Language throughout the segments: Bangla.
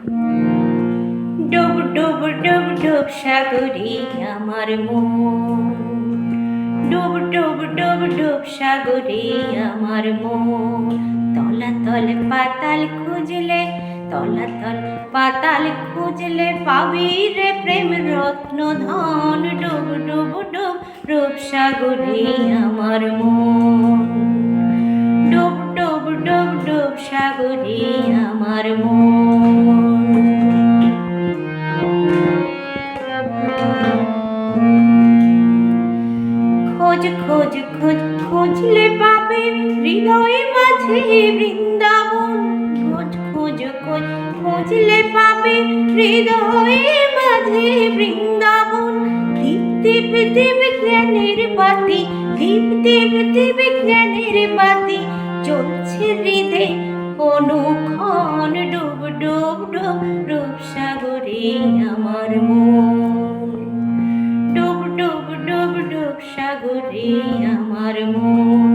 ডুব ডুব ডুব ডুব সাগরে আমার মন, ডুব ডুব ডুব ডুব সাগরে আমার মন। তলাতল পাতাল খুঁজলে, তলাতল পাতাল খুঁজলে পাবি রে প্রেম রত্ন ধন। ডুব ডুব ডুব ডুব সাগরে আমার মন, ডুব ডুব ডুব ডুব সাগরে আমার মন। খোঁজ খোঁজ খোঁজ খুঁজলে পাবে হৃদয়ে মাঝে বৃন্দাবন। খোঁজ খোঁজ খোঁজ খুঁজলে পাবে হৃদয়ে মাঝে বৃন্দাবন। দীপ্তি পৃথিবী জ্ঞানের বাতি, দীপ্তি পৃথিবী জ্ঞানের বাতি জ্বলছে হৃদয়ে অনুক্ষণ। ডুব ডুব ডুব ডুব সাগরে আমার মন, ডুব ডুব ডুব ডুব সাগরে আমার মন।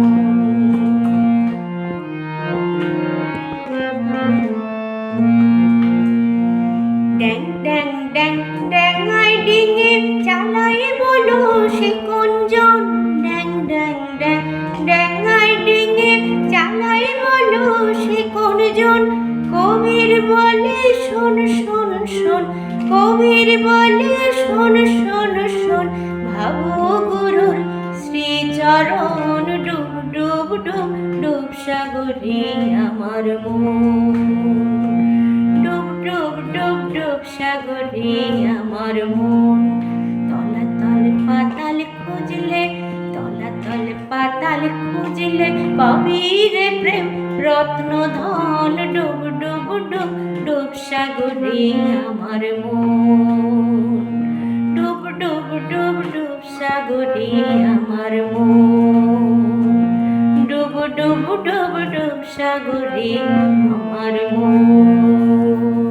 ড্যাং ড্যাং ড্যাং ড্যাঙাই ডিঙে চালাই বলো সে কোনজন। ড্যাং ড্যাং ড্যাং ড্যাঙাই ডিঙে চালাই বলো সে কোনজন। কবির বলে শোন শোন শোন, কবির বলে শোন শোন শোন, ভাবো গুরুর শ্রীচরণ। ডুব ডুব ডুব ডুব সাগরে আমার মন, ডুব ডুব ডুব ডুব সাগরে আমার মন। তলাতল পাতাল খুঁজলে, তলাতল পাতাল খুঁজলে পাবি রে প্রেম রত্ন ধন। ডুব ডুব ডুব ডুব সাগরে আমার মন, ডুব ডুব ডুব ডুব সাগরে আমার মন, ডুব ডুব ডুব ডুব সাগরে আমার মন।